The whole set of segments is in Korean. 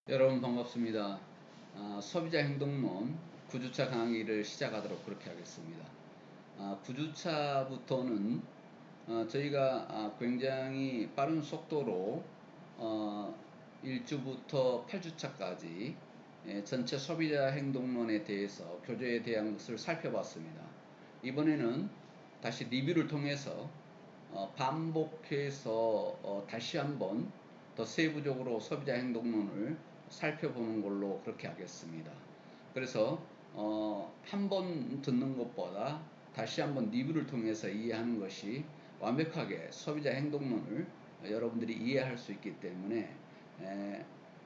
여러분 반갑습니다. 소비자 행동론 9주차 강의를 시작하도록 그렇게 하겠습니다. 9주차부터는 저희가 굉장히 빠른 속도로 1주부터 8주차까지 전체 소비자 행동론에 대해서 교재에 대한 것을 살펴봤습니다. 이번에는 다시 리뷰를 통해서 반복해서 다시 한번 더 세부적으로 소비자 행동론을 살펴보는 걸로 그렇게 하겠습니다. 그래서 한 번 듣는 것보다 다시 한번 리뷰를 통해서 이해하는 것이 완벽하게 소비자 행동론을 여러분들이 이해할 수 있기 때문에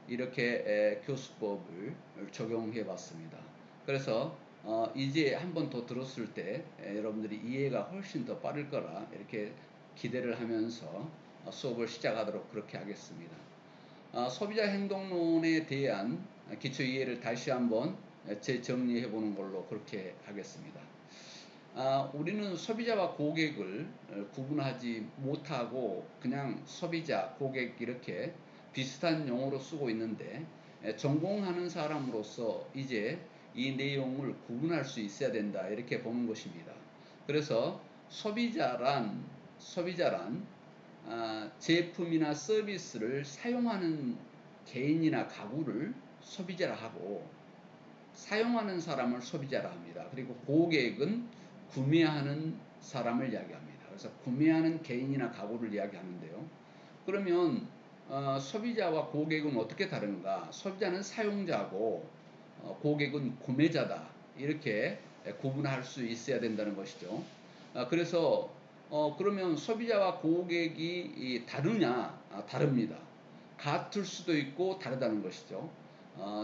이렇게 교수법을 적용해 봤습니다. 그래서 이제 한 번 더 들었을 때 여러분들이 이해가 훨씬 더 빠를 거라 이렇게 기대를 하면서 수업을 시작하도록 그렇게 하겠습니다. 소비자 행동론에 대한 기초 이해를 다시 한번 재정리해 보는 걸로 그렇게 하겠습니다. 우리는 소비자와 고객을 구분하지 못하고 그냥 소비자, 고객 이렇게 비슷한 용어로 쓰고 있는데 전공하는 사람으로서 이제 이 내용을 구분할 수 있어야 된다 이렇게 보는 것입니다. 그래서 소비자란 제품이나 서비스를 사용하는 개인이나 가구를 소비자라 하고 사용하는 사람을 소비자라 합니다. 그리고 고객은 구매하는 사람을 이야기합니다. 그래서 구매하는 개인이나 가구를 이야기하는데요. 그러면 소비자와 고객은 어떻게 다른가? 소비자는 사용자고 고객은 구매자다. 이렇게 구분할 수 있어야 된다는 것이죠. 그래서 그러면 소비자와 고객이 다르냐? 다릅니다. 같을 수도 있고 다르다는 것이죠.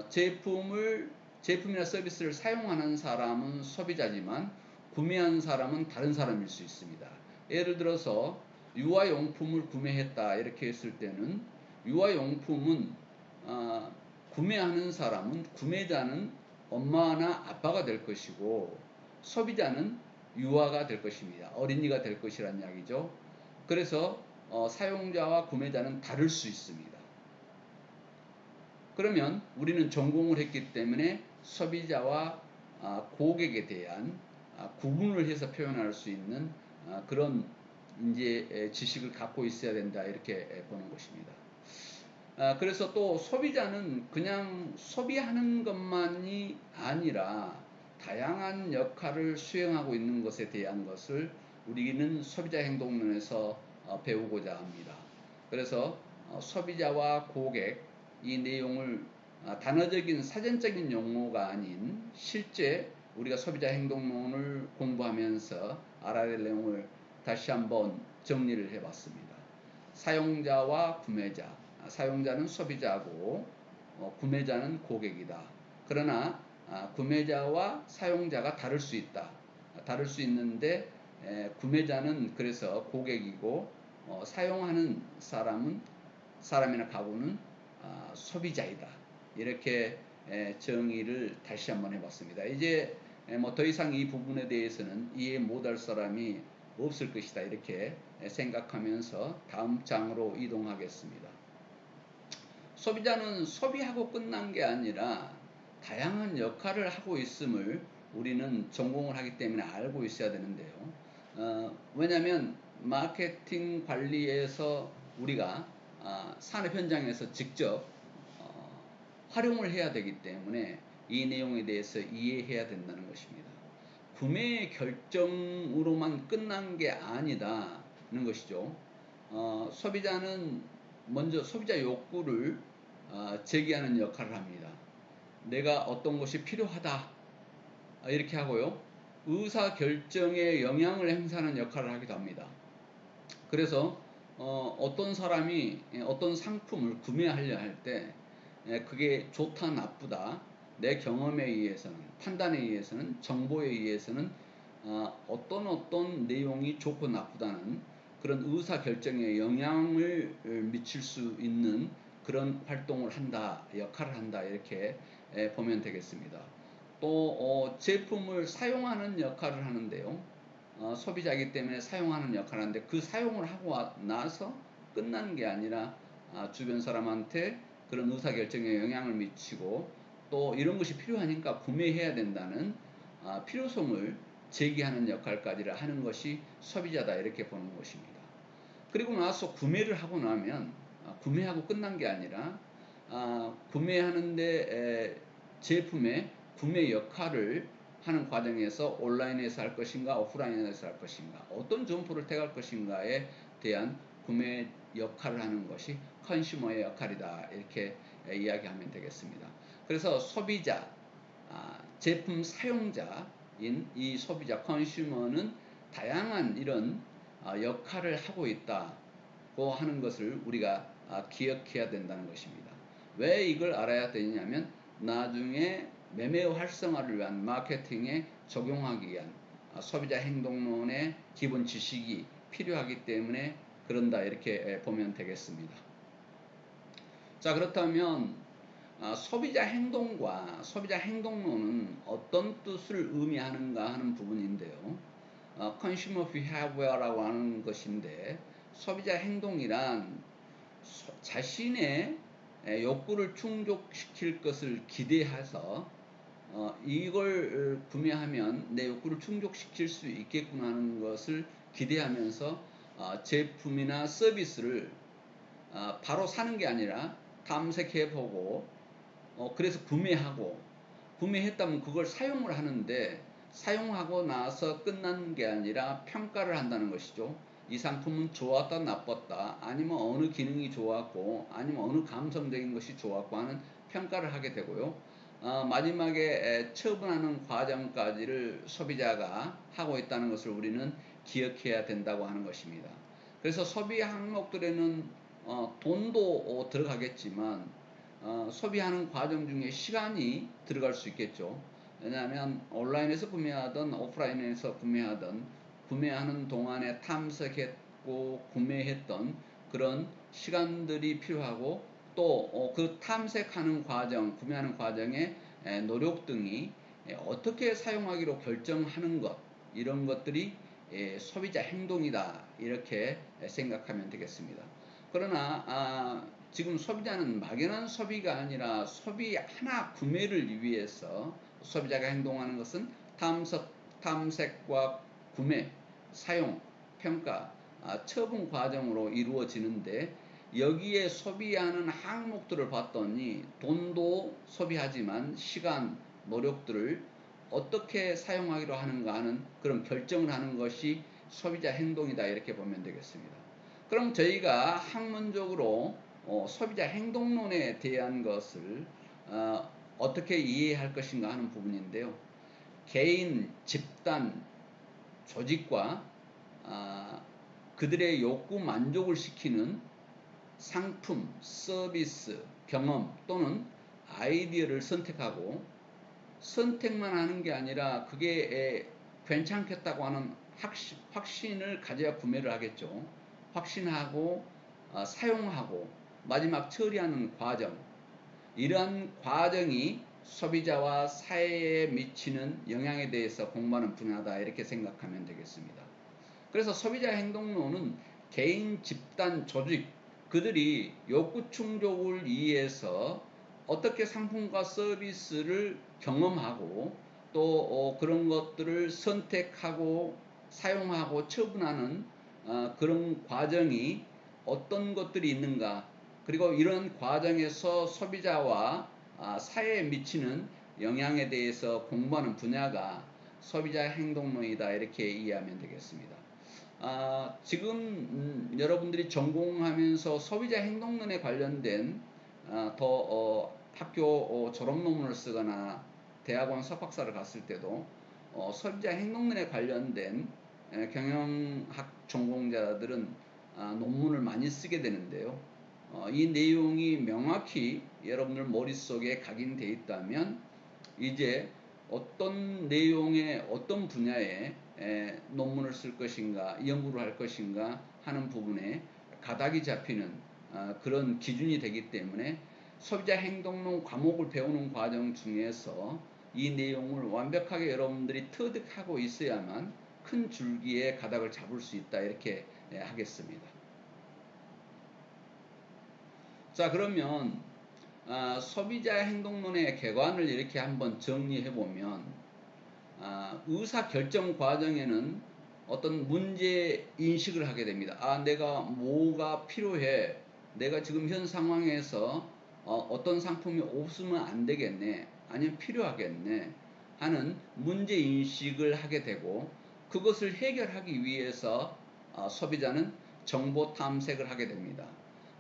제품이나 서비스를 사용하는 사람은 소비자지만 구매하는 사람은 다른 사람일 수 있습니다. 예를 들어서 유아용품을 구매했다 이렇게 했을 때는 유아용품은 구매하는 사람은 구매자는 엄마나 아빠가 될 것이고 소비자는 유아가 될 것입니다. 어린이가 될 것이란 이야기죠. 그래서 사용자와 구매자는 다를 수 있습니다. 그러면 우리는 전공을 했기 때문에 소비자와 고객에 대한 구분을 해서 표현할 수 있는 그런 이제 지식을 갖고 있어야 된다 이렇게 보는 것입니다. 그래서 또 소비자는 그냥 소비하는 것만이 아니라 다양한 역할을 수행하고 있는 것에 대한 것을 우리는 소비자 행동론에서 배우고자 합니다. 그래서 소비자와 고객 이 내용을 단어적인 사전적인 용어가 아닌 실제 우리가 소비자 행동론을 공부하면서 알아야 될 내용을 다시 한번 정리를 해봤습니다. 사용자와 구매자, 사용자는 소비자고 구매자는 고객이다. 그러나 구매자와 사용자가 다를 수 있다. 다를 수 있는데 구매자는 그래서 고객이고 사용하는 사람이나 가구는 소비자이다. 이렇게 정의를 다시 한번 해봤습니다. 이제 뭐 더 이상 이 부분에 대해서는 이해 못할 사람이 없을 것이다. 이렇게 생각하면서 다음 장으로 이동하겠습니다. 소비자는 소비하고 끝난 게 아니라 다양한 역할을 하고 있음을 우리는 전공을 하기 때문에 알고 있어야 되는데요. 왜냐하면 마케팅 관리에서 우리가 산업 현장에서 직접 활용을 해야 되기 때문에 이 내용에 대해서 이해해야 된다는 것입니다. 구매 결정으로만 끝난 게 아니다는 것이죠. 소비자는 먼저 소비자 욕구를 제기하는 역할을 합니다. 내가 어떤 것이 필요하다 이렇게 하고요. 의사 결정에 영향을 행사하는 역할을 하기도 합니다. 그래서 어떤 사람이 어떤 상품을 구매하려 할 때 그게 좋다 나쁘다 내 경험에 의해서는 판단에 의해서는 정보에 의해서는 어떤 내용이 좋고 나쁘다는 그런 의사 결정에 영향을 미칠 수 있는 그런 활동을 한다, 역할을 한다 이렇게 보면 되겠습니다. 또 제품을 사용하는 역할을 하는데요. 소비자이기 때문에 사용하는 역할을 하는데 그 사용을 하고 나서 끝나는 게 아니라 주변 사람한테 그런 의사결정에 영향을 미치고 또 이런 것이 필요하니까 구매해야 된다는 필요성을 제기하는 역할까지를 하는 것이 소비자다 이렇게 보는 것입니다. 그리고 나서 구매를 하고 나면 구매하고 끝난 게 아니라 구매하는데 제품의 구매 역할을 하는 과정에서 온라인에서 할 것인가 오프라인에서 할 것인가 어떤 점포를 택할 것인가에 대한 구매 역할을 하는 것이 컨슈머의 역할이다 이렇게 이야기하면 되겠습니다. 그래서 소비자, 제품 사용자인 이 소비자 컨슈머는 다양한 이런 역할을 하고 있다고 하는 것을 우리가 기억해야 된다는 것입니다. 왜 이걸 알아야 되냐면 나중에 매매 활성화를 위한 마케팅에 적용하기 위한 소비자 행동론의 기본 지식이 필요하기 때문에 그런다 이렇게 보면 되겠습니다. 자, 그렇다면 소비자 행동과 소비자 행동론은 어떤 뜻을 의미하는가 하는 부분인데요. consumer behavior라고 하는 것인데 소비자 행동이란 자신의 욕구를 충족시킬 것을 기대해서 이걸 구매하면 내 욕구를 충족시킬 수 있겠구나 하는 것을 기대하면서 제품이나 서비스를 바로 사는 게 아니라 탐색해보고 그래서 구매했다면 그걸 사용을 하는데 사용하고 나서 끝난 게 아니라 평가를 한다는 것이죠. 이 상품은 좋았다 나빴다 아니면 어느 기능이 좋았고 아니면 어느 감성적인 것이 좋았고 하는 평가를 하게 되고요. 마지막에 처분하는 과정까지를 소비자가 하고 있다는 것을 우리는 기억해야 된다고 하는 것입니다. 그래서 소비 항목들에는 돈도 들어가겠지만 소비하는 과정 중에 시간이 들어갈 수 있겠죠. 왜냐하면 온라인에서 구매하든 오프라인에서 구매하든 구매하는 동안에 탐색했고 구매했던 그런 시간들이 필요하고 또 그 탐색하는 과정, 구매하는 과정에 노력 등이 어떻게 사용하기로 결정하는 것 이런 것들이 소비자 행동이다 이렇게 생각하면 되겠습니다. 그러나 지금 소비자는 막연한 소비가 아니라 소비 하나 구매를 위해서 소비자가 행동하는 것은 탐색과 구매, 사용, 평가, 처분 과정으로 이루어지는데 여기에 소비하는 항목들을 봤더니 돈도 소비하지만 시간, 노력들을 어떻게 사용하기로 하는가 하는 그런 결정을 하는 것이 소비자 행동이다 이렇게 보면 되겠습니다. 그럼 저희가 학문적으로 소비자 행동론에 대한 것을 어떻게 이해할 것인가 하는 부분인데요. 개인, 집단, 조직과 그들의 욕구 만족을 시키는 상품, 서비스, 경험 또는 아이디어를 선택하고 선택만 하는 게 아니라 그게 괜찮겠다고 하는 확신을 가져야 구매를 하겠죠. 확신하고 사용하고 마지막 처리하는 과정 이러한 과정이 소비자와 사회에 미치는 영향에 대해서 공부하는 분야다 이렇게 생각하면 되겠습니다. 그래서 소비자 행동론은 개인, 집단, 조직 그들이 욕구 충족을 위해서 어떻게 상품과 서비스를 경험하고 또 그런 것들을 선택하고 사용하고 처분하는 그런 과정이 어떤 것들이 있는가 그리고 이런 과정에서 소비자와 사회에 미치는 영향에 대해서 공부하는 분야가 소비자 행동론이다 이렇게 이해하면 되겠습니다. 지금 여러분들이 전공하면서 소비자 행동론에 관련된 학교 졸업 논문을 쓰거나 대학원 석박사를 갔을 때도 소비자 행동론에 관련된 경영학 전공자들은 논문을 많이 쓰게 되는데요. 이 내용이 명확히 여러분들 머릿속에 각인되어 있다면 이제 어떤 내용의 어떤 분야에 논문을 쓸 것인가 연구를 할 것인가 하는 부분에 가닥이 잡히는 그런 기준이 되기 때문에 소비자 행동론 과목을 배우는 과정 중에서 이 내용을 완벽하게 여러분들이 터득하고 있어야만 큰 줄기에 가닥을 잡을 수 있다 이렇게 하겠습니다. 자, 그러면 소비자 행동론의 개관을 이렇게 한번 정리해 보면 의사 결정 과정에는 어떤 문제 인식을 하게 됩니다. 내가 뭐가 필요해? 내가 지금 현 상황에서 어떤 상품이 없으면 안 되겠네. 아니면 필요하겠네. 하는 문제 인식을 하게 되고 그것을 해결하기 위해서 소비자는 정보 탐색을 하게 됩니다.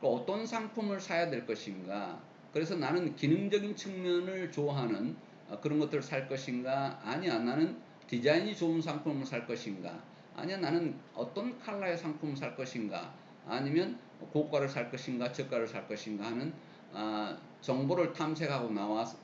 어떤 상품을 사야 될 것인가? 그래서 나는 기능적인 측면을 좋아하는 그런 것들을 살 것인가? 아니야, 나는 디자인이 좋은 상품을 살 것인가? 아니야, 나는 어떤 컬러의 상품을 살 것인가? 아니면 고가를 살 것인가? 저가를 살 것인가? 하는 정보를 탐색하고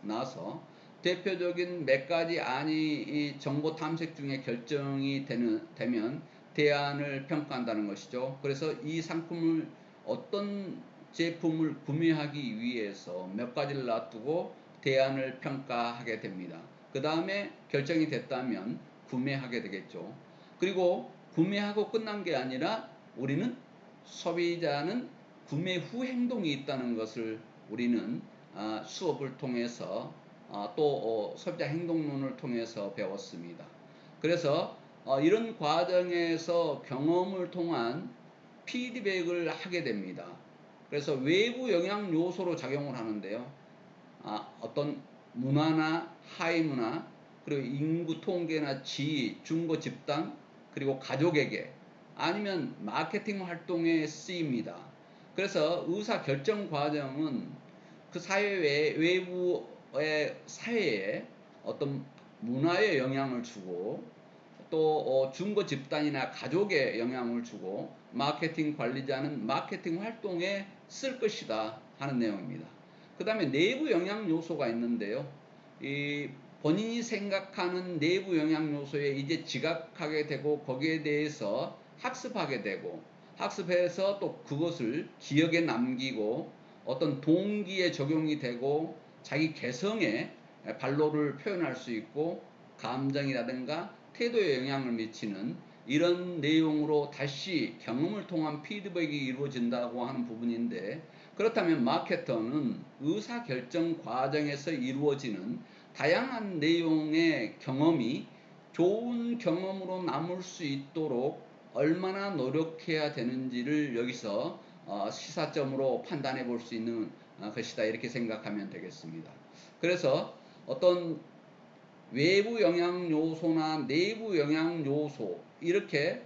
나서 대표적인 몇 가지 이 정보 탐색 중에 결정이 되면 대안을 평가한다는 것이죠. 그래서 이 상품을 어떤 제품을 구매하기 위해서 몇 가지를 놔두고 대안을 평가하게 됩니다. 그 다음에 결정이 됐다면 구매하게 되겠죠. 그리고 구매하고 끝난 게 아니라 우리는 소비자는 구매 후 행동이 있다는 것을 우리는 수업을 통해서 또 소비자 행동론을 통해서 배웠습니다. 그래서 이런 과정에서 경험을 통한 피드백을 하게 됩니다. 그래서 외부 영향 요소로 작용을 하는데요. 어떤 문화나 하위 문화, 그리고 인구 통계나 지위, 중고 집단, 그리고 가족에게 아니면 마케팅 활동에 쓰입니다. 그래서 의사 결정 과정은 그 사회 외부의 사회에 어떤 문화에 영향을 주고 또 중고 집단이나 가족에 영향을 주고 마케팅 관리자는 마케팅 활동에 쓸 것이다 하는 내용입니다. 그 다음에 내부 영향 요소가 있는데요. 이 본인이 생각하는 내부 영향 요소에 이제 지각하게 되고 거기에 대해서 학습하게 되고 학습해서 또 그것을 기억에 남기고 어떤 동기에 적용이 되고 자기 개성에 발로를 표현할 수 있고 감정이라든가 태도에 영향을 미치는 이런 내용으로 다시 경험을 통한 피드백이 이루어진다고 하는 부분인데, 그렇다면 마케터는 의사결정 과정에서 이루어지는 다양한 내용의 경험이 좋은 경험으로 남을 수 있도록 얼마나 노력해야 되는지를 여기서 시사점으로 판단해 볼 수 있는 것이다, 이렇게 생각하면 되겠습니다. 그래서 어떤 외부 영향 요소나 내부 영향 요소, 이렇게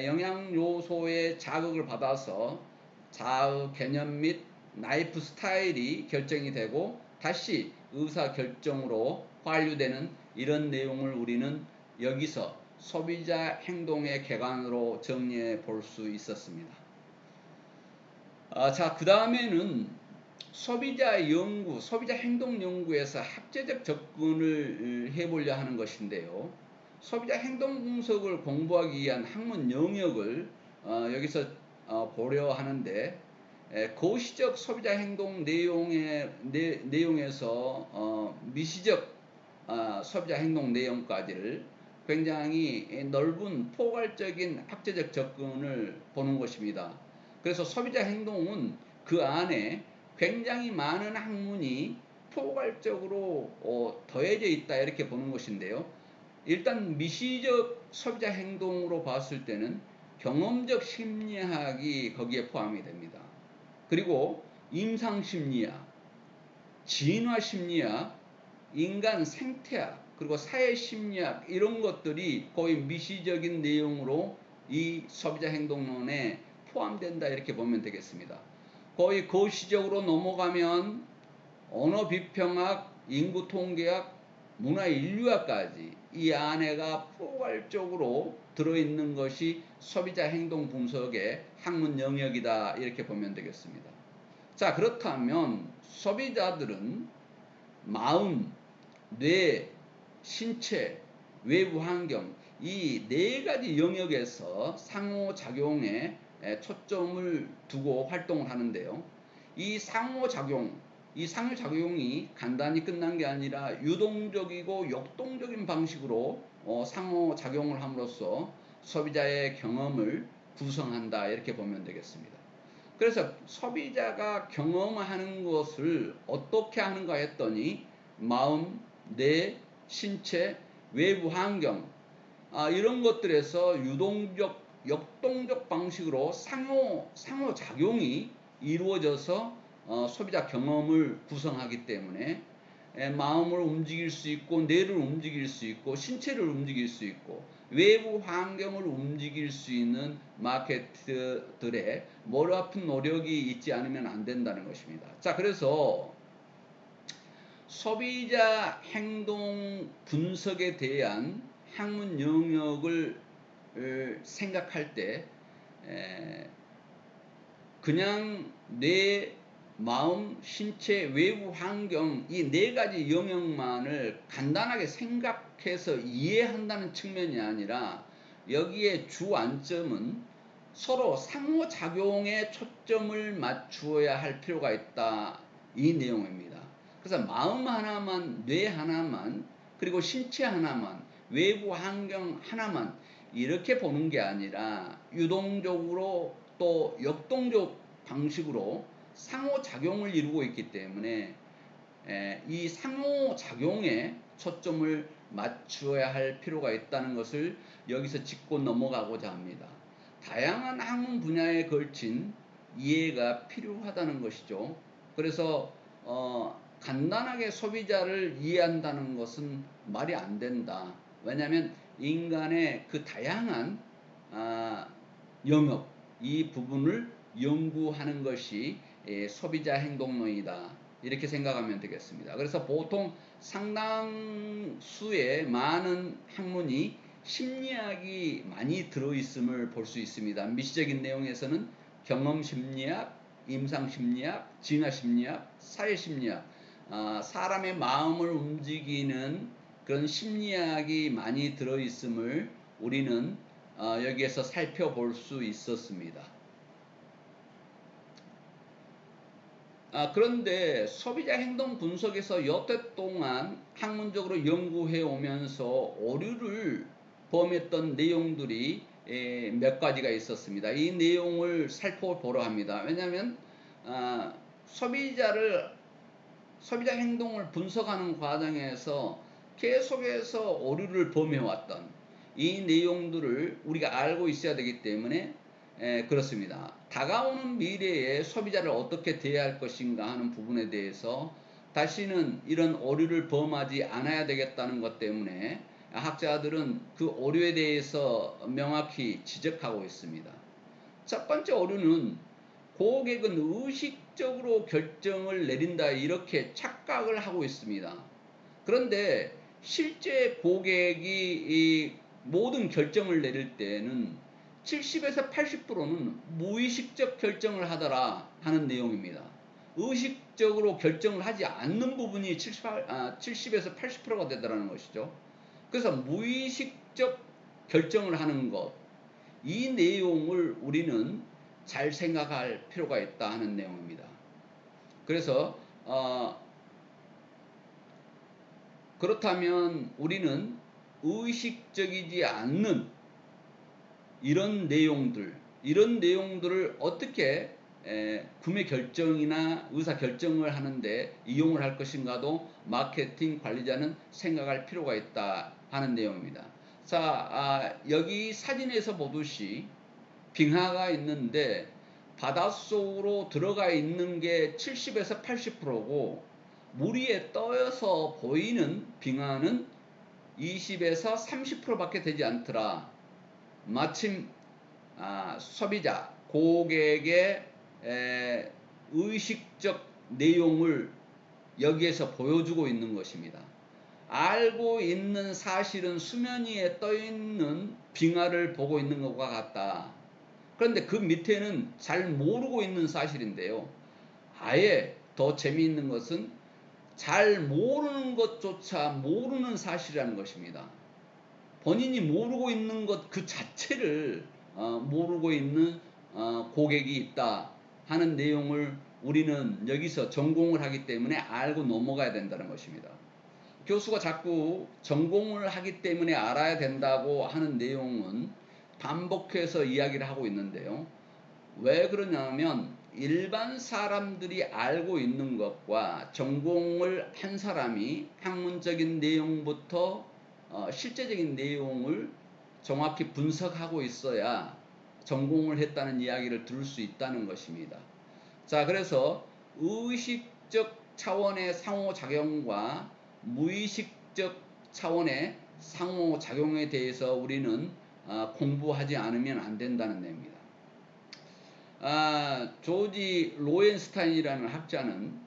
영향 요소의 자극을 받아서 자아 개념 및 라이프 스타일이 결정이 되고 다시 의사 결정으로 환류되는 이런 내용을 우리는 여기서 소비자 행동의 개관으로 정리해 볼 수 있었습니다. 자, 그 다음에는 소비자 연구, 소비자 행동 연구에서 학제적 접근을 해보려 하는 것인데요. 소비자 행동 분석을 공부하기 위한 학문 영역을 여기서 보려 하는데, 거시적 소비자 행동 내용에서 미시적 소비자 행동 내용까지를 굉장히 넓은 포괄적인 학제적 접근을 보는 것입니다. 그래서 소비자 행동은 그 안에 굉장히 많은 학문이 포괄적으로 더해져 있다, 이렇게 보는 것인데요. 일단 미시적 소비자 행동으로 봤을 때는 경험적 심리학이 거기에 포함이 됩니다. 그리고 임상심리학, 진화심리학, 인간 생태학, 그리고 사회심리학, 이런 것들이 거의 미시적인 내용으로 이 소비자 행동론에 포함된다, 이렇게 보면 되겠습니다. 거의 거시적으로 넘어가면 언어 비평학, 인구 통계학, 문화 인류학까지 이 안에가 포괄적으로 들어있는 것이 소비자 행동 분석의 학문 영역이다, 이렇게 보면 되겠습니다. 자, 그렇다면 소비자들은 마음, 뇌, 신체, 외부 환경, 이 네 가지 영역에서 상호작용에 초점을 두고 활동을 하는데요. 이 상호작용이 간단히 끝난 게 아니라 유동적이고 역동적인 방식으로 상호작용을 함으로써 소비자의 경험을 구성한다, 이렇게 보면 되겠습니다. 그래서 소비자가 경험하는 것을 어떻게 하는가 했더니 마음, 뇌, 신체, 외부 환경 이런 것들에서 유동적, 역동적 방식으로 상호작용이 이루어져서 소비자 경험을 구성하기 때문에 마음을 움직일 수 있고 뇌를 움직일 수 있고 신체를 움직일 수 있고 외부 환경을 움직일 수 있는 마케트들의 머리 아픈 노력이 있지 않으면 안 된다는 것입니다. 자, 그래서 소비자 행동 분석에 대한 학문 영역을 생각할 때 그냥 뇌, 마음, 신체, 외부 환경 이 네 가지 영역만을 간단하게 생각해서 이해한다는 측면이 아니라 여기에 주안점은 서로 상호작용에 초점을 맞추어야 할 필요가 있다, 이 내용입니다. 그래서 마음 하나만, 뇌 하나만, 그리고 신체 하나만, 외부 환경 하나만 이렇게 보는 게 아니라 유동적으로 또 역동적 방식으로 상호작용을 이루고 있기 때문에 이 상호작용에 초점을 맞추어야 할 필요가 있다는 것을 여기서 짚고 넘어가고자 합니다. 다양한 학문 분야에 걸친 이해가 필요하다는 것이죠. 그래서 간단하게 소비자를 이해한다는 것은 말이 안 된다. 왜냐하면 인간의 그 다양한 영역, 이 부분을 연구하는 것이 소비자 행동론이다, 이렇게 생각하면 되겠습니다. 그래서 보통 상당수의 많은 학문이 심리학이 많이 들어있음을 볼 수 있습니다. 미시적인 내용에서는 경험심리학, 임상심리학, 진화심리학, 사회심리학, 사람의 마음을 움직이는 그런 심리학이 많이 들어있음을 우리는 여기에서 살펴볼 수 있었습니다. 그런데 소비자 행동 분석에서 여태 동안 학문적으로 연구해 오면서 오류를 범했던 내용들이 몇 가지가 있었습니다. 이 내용을 살펴보려 합니다. 왜냐하면 소비자 행동을 분석하는 과정에서 계속해서 오류를 범해왔던 이 내용들을 우리가 알고 있어야 되기 때문에 그렇습니다. 다가오는 미래에 소비자를 어떻게 대할 것인가 하는 부분에 대해서 다시는 이런 오류를 범하지 않아야 되겠다는 것 때문에 학자들은 그 오류에 대해서 명확히 지적하고 있습니다. 첫 번째 오류는 고객은 의식적으로 결정을 내린다, 이렇게 착각을 하고 있습니다. 그런데 실제 고객이 이 모든 결정을 내릴 때는 70에서 80%는 무의식적 결정을 하더라 하는 내용입니다. 의식적으로 결정을 하지 않는 부분이 70에서 80%가 되더라는 것이죠. 그래서 무의식적 결정을 하는 것, 이 내용을 우리는 잘 생각할 필요가 있다 하는 내용입니다. 그래서 그렇다면 우리는 의식적이지 않는 이런 내용들을 어떻게 구매 결정이나 의사 결정을 하는데 이용을 할 것인가도 마케팅 관리자는 생각할 필요가 있다 하는 내용입니다. 자, 여기 사진에서 보듯이 빙하가 있는데 바닷속으로 들어가 있는 게 70에서 80%고 물 위에 떠서 보이는 빙하는 20에서 30%밖에 되지 않더라. 마침 소비자, 고객의 의식적 내용을 여기에서 보여주고 있는 것입니다. 알고 있는 사실은 수면 위에 떠있는 빙하를 보고 있는 것과 같다. 그런데 그 밑에는 잘 모르고 있는 사실인데요. 아예 더 재미있는 것은 잘 모르는 것조차 모르는 사실이라는 것입니다. 본인이 모르고 있는 것 그 자체를 모르고 있는 고객이 있다 하는 내용을 우리는 여기서 전공을 하기 때문에 알고 넘어가야 된다는 것입니다. 교수가 자꾸 전공을 하기 때문에 알아야 된다고 하는 내용은 반복해서 이야기를 하고 있는데요. 왜 그러냐면 일반 사람들이 알고 있는 것과 전공을 한 사람이 학문적인 내용부터 실제적인 내용을 정확히 분석하고 있어야 전공을 했다는 이야기를 들을 수 있다는 것입니다. 자, 그래서 의식적 차원의 상호작용과 무의식적 차원의 상호작용에 대해서 우리는 공부하지 않으면 안 된다는 내용입니다. 조지 로엔스타인이라는 학자는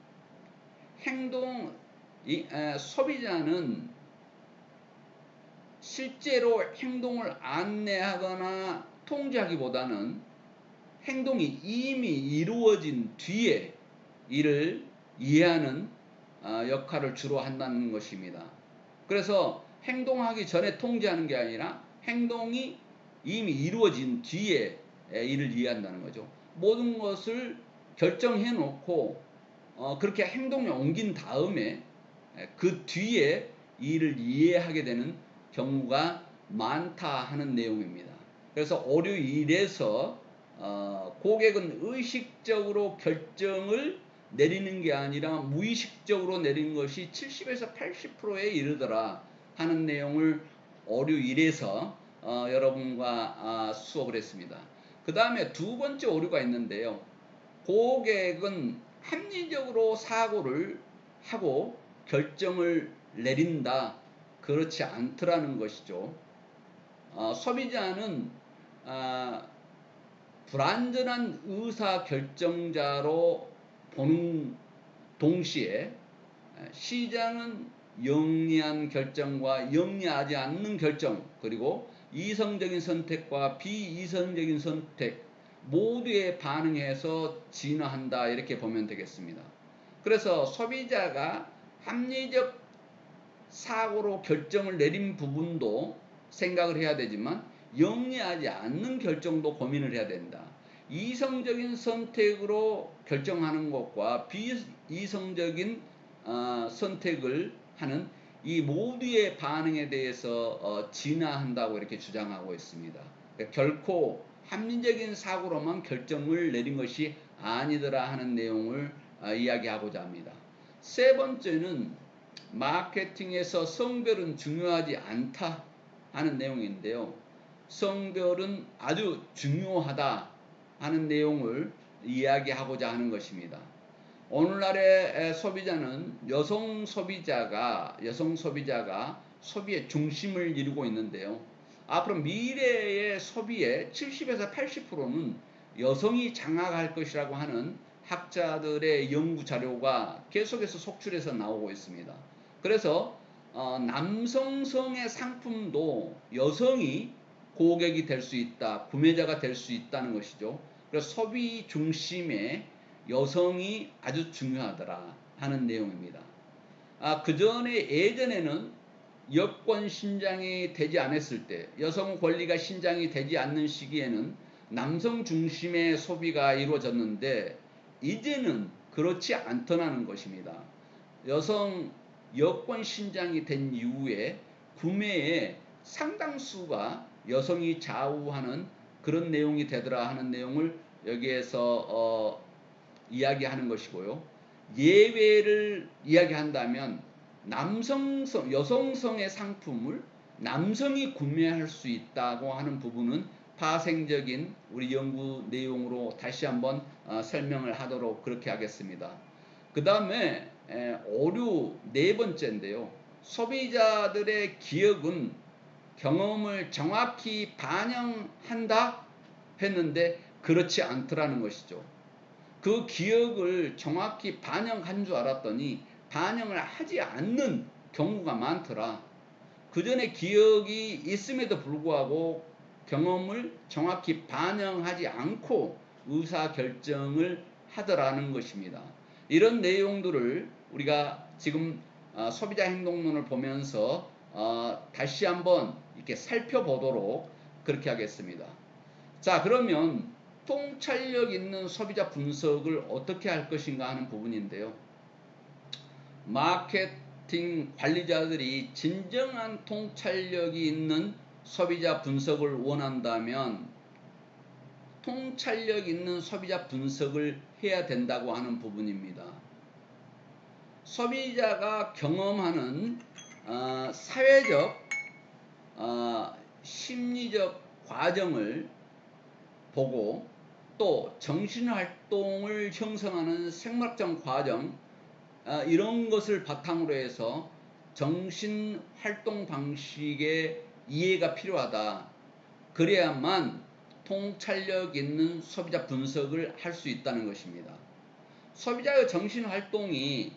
소비자는 실제로 행동을 안내하거나 통제하기보다는 행동이 이미 이루어진 뒤에 이를 이해하는 역할을 주로 한다는 것입니다. 그래서 행동하기 전에 통제하는 게 아니라 행동이 이미 이루어진 뒤에 이를 이해한다는 거죠. 모든 것을 결정해 놓고 그렇게 행동에 옮긴 다음에 그 뒤에 이를 이해하게 되는 경우가 많다 하는 내용입니다. 그래서 오류 1에서 고객은 의식적으로 결정을 내리는 게 아니라 무의식적으로 내리는 것이 70에서 80%에 이르더라 하는 내용을 오류 1에서 여러분과 수업을 했습니다. 그 다음에 두 번째 오류가 있는데요. 고객은 합리적으로 사고를 하고 결정을 내린다. 그렇지 않더라는 것이죠. 소비자는 불완전한 의사결정자로 보는 동시에 시장은 영리한 결정과 영리하지 않는 결정, 그리고 이성적인 선택과 비이성적인 선택 모두에 반응해서 진화한다, 이렇게 보면 되겠습니다. 그래서 소비자가 합리적 사고로 결정을 내린 부분도 생각을 해야 되지만 영리하지 않는 결정도 고민을 해야 된다. 이성적인 선택으로 결정하는 것과 비이성적인 선택을 하는 이 모두의 반응에 대해서 진화한다고 이렇게 주장하고 있습니다. 그러니까 결코 합리적인 사고로만 결정을 내린 것이 아니더라 하는 내용을 이야기하고자 합니다. 세 번째는 마케팅에서 성별은 중요하지 않다 하는 내용인데요. 성별은 아주 중요하다 하는 내용을 이야기하고자 하는 것입니다. 오늘날의 소비자는 여성 소비자가 소비의 중심을 이루고 있는데요. 앞으로 미래의 소비의 70에서 80%는 여성이 장악할 것이라고 하는 학자들의 연구 자료가 계속해서 속출해서 나오고 있습니다. 그래서 남성성의 상품도 여성이 고객이 될 수 있다, 구매자가 될 수 있다는 것이죠. 그래서 소비 중심의 여성이 아주 중요하더라 하는 내용입니다. 그 전에 예전에는 여권 신장이 되지 않았을 때, 여성 권리가 신장이 되지 않는 시기에는 남성 중심의 소비가 이루어졌는데 이제는 그렇지 않더라는 것입니다. 여성 여권 신장이 된 이후에 구매의 상당수가 여성이 좌우하는 그런 내용이 되더라 하는 내용을 여기에서 이야기하는 것이고요. 예외를 이야기한다면 여성성의 상품을 남성이 구매할 수 있다고 하는 부분은 파생적인 우리 연구 내용으로 다시 한번 설명을 하도록 그렇게 하겠습니다. 그 다음에 오류 네 번째인데요. 소비자들의 기억은 경험을 정확히 반영한다 했는데 그렇지 않더라는 것이죠. 그 기억을 정확히 반영한 줄 알았더니 반영을 하지 않는 경우가 많더라. 그 전에 기억이 있음에도 불구하고 경험을 정확히 반영하지 않고 의사결정을 하더라는 것입니다. 이런 내용들을 우리가 지금 소비자 행동론을 보면서 다시 한번 이렇게 살펴보도록 그렇게 하겠습니다. 자, 그러면 통찰력 있는 소비자 분석을 어떻게 할 것인가 하는 부분인데요. 마케팅 관리자들이 진정한 통찰력이 있는 소비자 분석을 원한다면 통찰력 있는 소비자 분석을 해야 된다고 하는 부분입니다. 소비자가 경험하는 사회적, 심리적 과정을 보고 또 정신활동을 형성하는 생물학적 과정, 이런 것을 바탕으로 해서 정신활동 방식의 이해가 필요하다. 그래야만 통찰력 있는 소비자 분석을 할 수 있다는 것입니다. 소비자의 정신활동이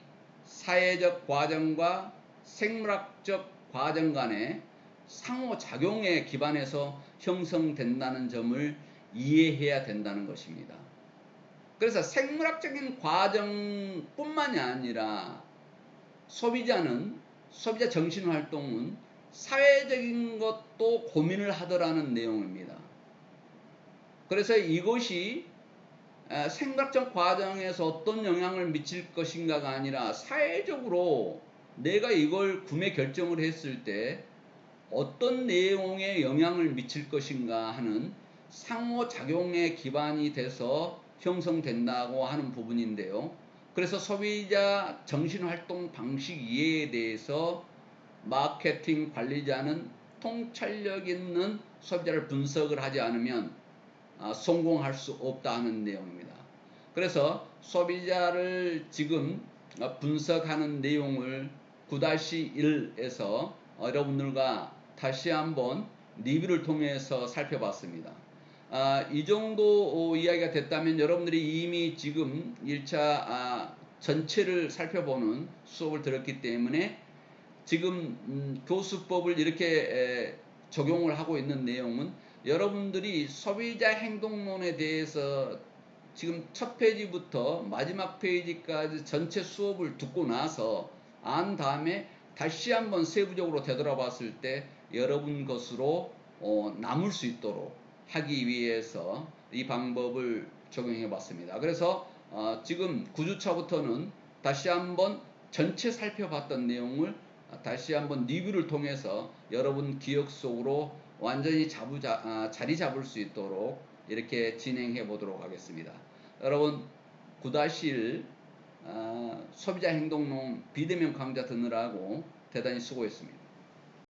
사회적 과정과 생물학적 과정 간의 상호작용에 기반해서 형성된다는 점을 이해해야 된다는 것입니다. 그래서 생물학적인 과정뿐만이 아니라 소비자 정신활동은 사회적인 것도 고민을 하더라는 내용입니다. 그래서 이것이 생각적 과정에서 어떤 영향을 미칠 것인가가 아니라 사회적으로 내가 이걸 구매 결정을 했을 때 어떤 내용에 영향을 미칠 것인가 하는 상호작용의 기반이 돼서 형성된다고 하는 부분인데요. 그래서 소비자 정신활동 방식 이해에 대해서 마케팅 관리자는 통찰력 있는 소비자를 분석을 하지 않으면 성공할 수 없다는 내용입니다. 그래서 소비자를 지금 분석하는 내용을 9-1에서 여러분들과 다시 한번 리뷰를 통해서 살펴봤습니다. 이 정도 이야기가 됐다면 여러분들이 이미 지금 1차 전체를 살펴보는 수업을 들었기 때문에 지금 교수법을 이렇게 적용을 하고 있는 내용은 여러분들이 소비자 행동론에 대해서 지금 첫 페이지부터 마지막 페이지까지 전체 수업을 듣고 나서 안 다음에 다시 한번 세부적으로 되돌아봤을 때 여러분 것으로 남을 수 있도록 하기 위해서 이 방법을 적용해 봤습니다. 그래서 지금 9주차부터는 다시 한번 전체 살펴봤던 내용을 다시 한번 리뷰를 통해서 여러분 기억 속으로 완전히 자리 잡을 수 있도록 이렇게 진행해 보도록 하겠습니다. 여러분 9-1 소비자 행동론 비대면 강좌 듣느라고 대단히 수고했습니다.